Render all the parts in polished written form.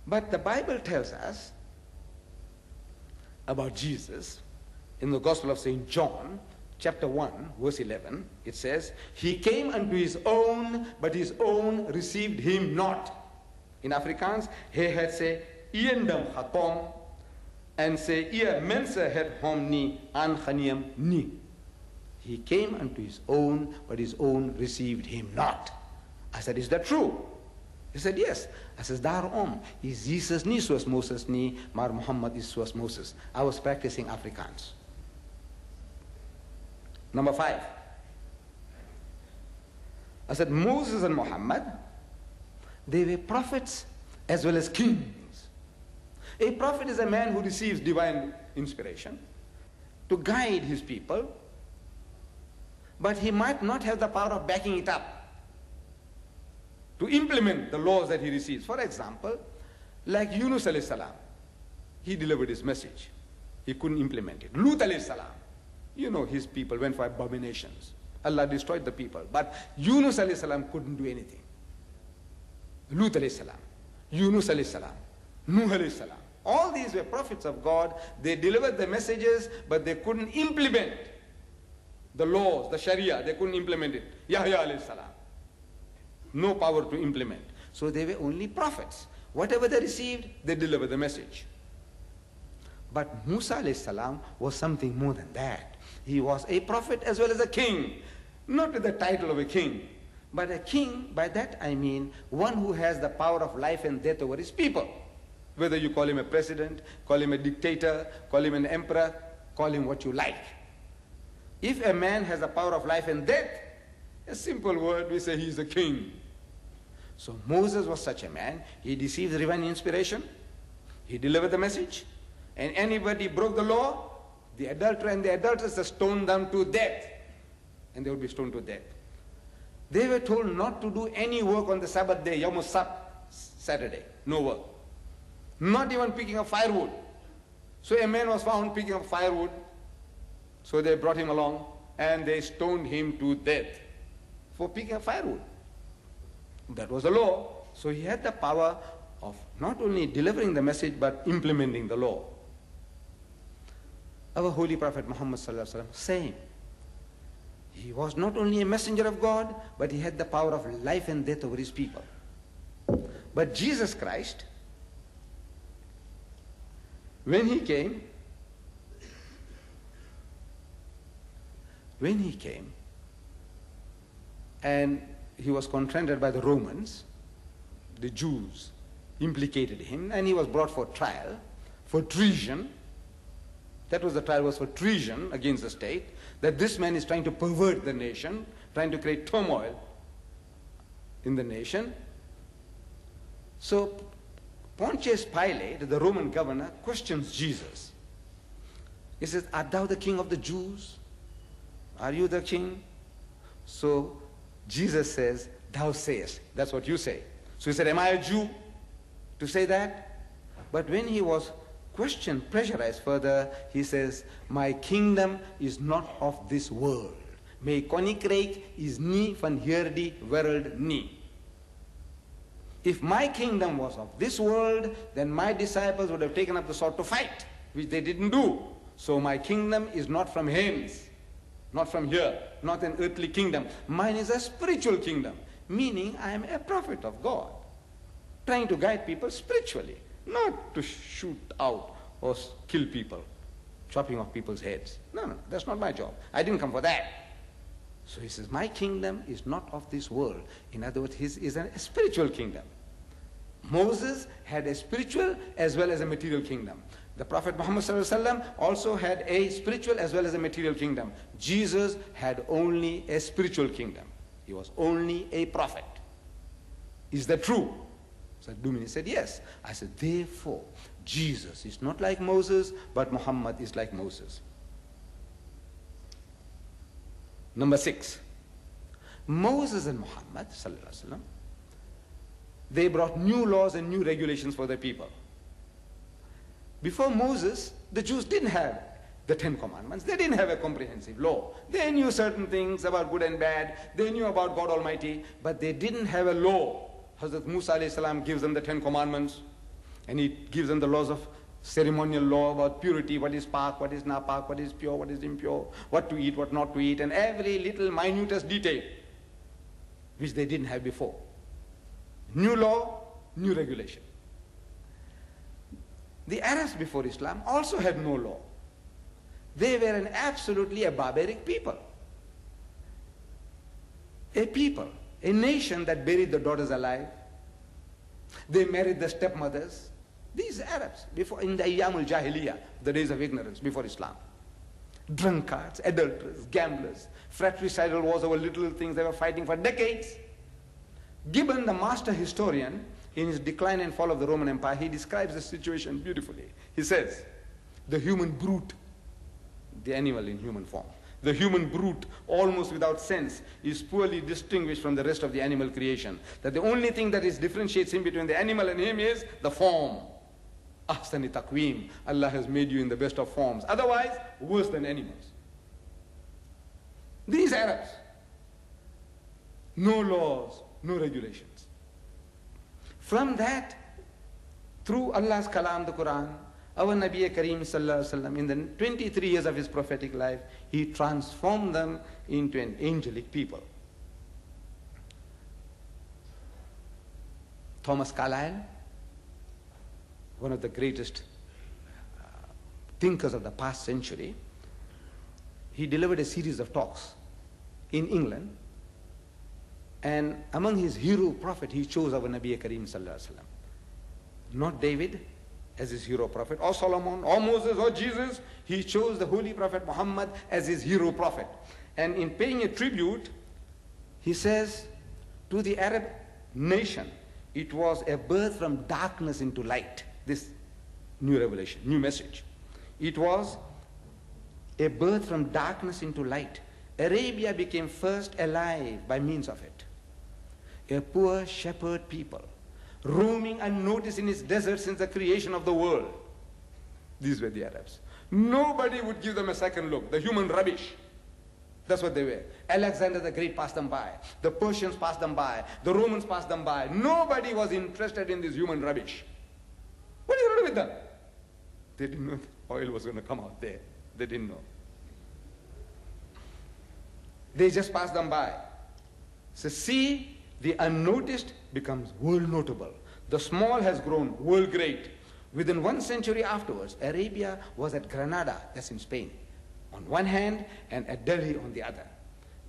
But the Bible tells us about Jesus in the Gospel of St. John, chapter 1, verse 11. It says, he came unto his own, but his own received him not. In Afrikaans, he had say, iendam hakom, and say, ia mense het hom nie aangeneem nie. He came unto his own, but his own received him not. I said, is that true? He said, yes. I said, daarom is Jesus nie soos Moses nie, maar Mohamed is soos Moses. I was practicing Afrikaans. Number 5. I said, Moses and Mohammed, they were prophets as well as kings. A prophet is a man who receives divine inspiration to guide his people, but he might not have the power of backing it up to implement the laws that he receives. For example, like Yunus alayhi salam, he delivered his message. He couldn't implement it. Lut alayhi salam, you know, his people went for abominations. Allah destroyed the people. But Yunus alayhi salam couldn't do anything. Lut alayhi salam, Yunus alayhi salam, Nuh alayhi salam. All these were prophets of God. They delivered the messages, but they couldn't implement the laws, the Sharia. They couldn't implement it. Yahya alayhi salam, no power to implement. So they were only prophets. Whatever they received, they delivered the message. But Musa alayhi salam was something more than that. He was a prophet as well as a king. Not with the title of a king, but a king, by that I mean one who has the power of life and death over his people. Whether you call him a president, call him a dictator, call him an emperor, call him what you like. If a man has the power of life and death, a simple word, we say he's a king. So Moses was such a man. He received divine inspiration. He delivered the message. And anybody broke the law, the adulterer and the adulteress are stoned down to death. And they would be stoned to death. They were told not to do any work on the Sabbath day, Yom Saturday. No work. Not even picking up firewood. So a man was found picking up firewood. So they brought him along and they stoned him to death for picking up firewood. That was the law. So he had the power of not only delivering the message but implementing the law. Our Holy Prophet Muhammad sallallahu alaihi wasallam, same. He was not only a messenger of God, but he had the power of life and death over his people. But Jesus Christ, when he came, and he was confronted by the Romans, the Jews implicated him, and he was brought for trial for treason. That was the trial, was for treason against the state, that this man is trying to pervert the nation, trying to create turmoil in the nation. So Pontius Pilate, the Roman governor, questions Jesus. He says, art thou the king of the Jews? Are you the king? So Jesus says, thou sayest. That's what you say. So he said, am I a Jew to say that? But when he was questioned, pressurized further, he says, my kingdom is not of this world. My koninkrijk is nie van hierdie wêreld nie. If my kingdom was of this world, then my disciples would have taken up the sword to fight, which they didn't do. So my kingdom is not from hence, not from here, not an earthly kingdom. Mine is a spiritual kingdom, meaning I am a prophet of God, trying to guide people spiritually, not to shoot out or kill people, chopping off people's heads. No, that's not my job. I didn't come for that. So he says, my kingdom is not of this world. In other words, his is a spiritual kingdom. Moses had a spiritual as well as a material kingdom. The Prophet Muhammad also had a spiritual as well as a material kingdom. Jesus had only a spiritual kingdom. He was only a prophet. Is that true? So Dumini said, yes. I said, therefore, Jesus is not like Moses, but Muhammad is like Moses. Number 6. Moses and Muhammad, they brought new laws and new regulations for their people. Before Moses, the Jews didn't have the 10 Commandments. They didn't have a comprehensive law. They knew certain things about good and bad. They knew about God Almighty, but they didn't have a law. Hazrat Musa alayhi salam gives them the 10 Commandments. And he gives them the laws of ceremonial law about purity, what is pak, what is napak, what is pure, what is impure, what to eat, what not to eat, and every little minutest detail, which they didn't have before. New law, new regulation. The Arabs before Islam also had no law. They were absolutely a barbaric people. A nation that buried the daughters alive. They married the stepmothers. These Arabs, before, in the Ayyamul Jahiliyyah, the days of ignorance before Islam. Drunkards, adulterers, gamblers, fratricidal wars over little things. They were fighting for decades. Gibbon, the master historian, in his Decline and Fall of the Roman Empire, he describes the situation beautifully. He says, the human brute, the animal in human form, the human brute, almost without sense, is poorly distinguished from the rest of the animal creation. That the only thing that differentiates him between the animal and him is the form. Ahsani taqweem. Allah has made you in the best of forms. Otherwise, worse than animals. These Arabs, no laws, no regulations. From that, through Allah's kalam, the Quran, our Nabi Kareem sallallahu alaihi wasallam, in the 23 years of his prophetic life, he transformed them into an angelic people. Thomas Carlyle, one of the greatest thinkers of the past century, he delivered a series of talks in England, and among his hero prophet, he chose our Nabi Kareem sallallahu alaihi wasallam. Not David as his hero prophet, or Solomon, or Moses, or Jesus. He chose the holy prophet Mohammed as his hero prophet. And in paying a tribute, he says, to the Arab nation, it was a birth from darkness into light. This new revelation, new message. It was a birth from darkness into light. Arabia became first alive by means of it. A poor shepherd people, roaming unnoticed in its desert since the creation of the world. These were the Arabs. Nobody would give them a second look. The human rubbish. That's what they were. Alexander the Great passed them by. The Persians passed them by. The Romans passed them by. Nobody was interested in this human rubbish. What are you going to do with them? They didn't know oil was going to come out there. They didn't know. They just passed them by. So see, the unnoticed becomes world notable. The small has grown world great. Within 1 century afterwards, Arabia was at Granada, that's in Spain, on one hand, and at Delhi on the other.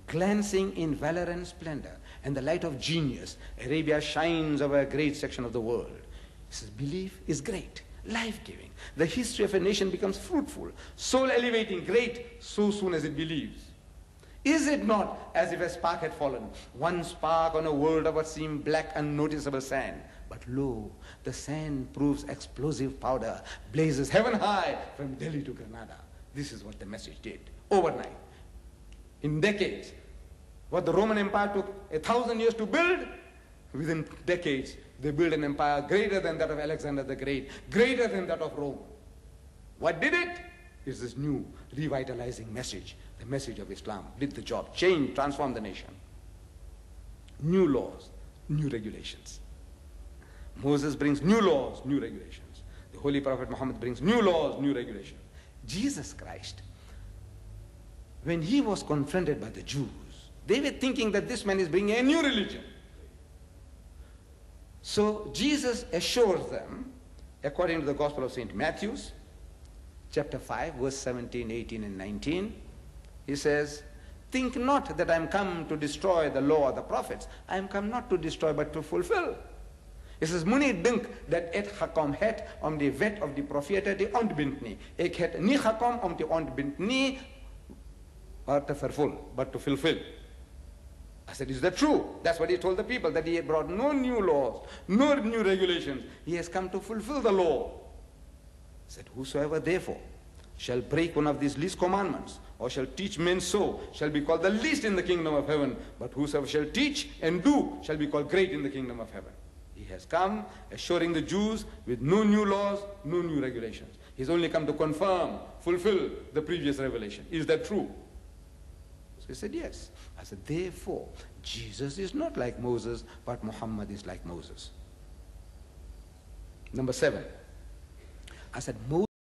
Glancing in valor and splendor and the light of genius, Arabia shines over a great section of the world. He says, belief is great, life-giving. The history of a nation becomes fruitful, soul-elevating, great, so soon as it believes. Is it not as if a spark had fallen, one spark on a world of what seemed black, unnoticeable sand? But lo, the sand proves explosive powder, blazes heaven high from Delhi to Granada. This is what the message did, overnight. In decades, what the Roman Empire took 1,000 years to build, within decades, they built an empire greater than that of Alexander the Great, greater than that of Rome. What did it? It's this new, revitalizing message. The message of Islam did the job, changed, transformed the nation. New laws, new regulations. Moses brings new laws, new regulations. The Holy Prophet Muhammad brings new laws, new regulations. Jesus Christ, when he was confronted by the Jews, they were thinking that this man is bringing a new religion. So Jesus assures them, according to the Gospel of St. Matthew, chapter 5, verse 17, 18, and 19, he says, think not that I am come to destroy the law or the prophets. I am come not to destroy, but to fulfill. He says, Muni dink dat et hakam het om die wet of die profete te ontbind nie. Ek het nie gekom om te ontbind nie, maar te vervul, but to fulfill. I said, is that true? That's what he told the people, that he had brought no new laws, no new regulations. He has come to fulfill the law. He said, whosoever therefore shall break one of these least commandments, or shall teach men so, shall be called the least in the kingdom of heaven. But whosoever shall teach and do, shall be called great in the kingdom of heaven. He has come assuring the Jews with no new laws, no new regulations. He's only come to confirm, fulfill the previous revelation. Is that true? So he said, yes. I said, therefore, Jesus is not like Moses, but Muhammad is like Moses. Number 7. I said, Moses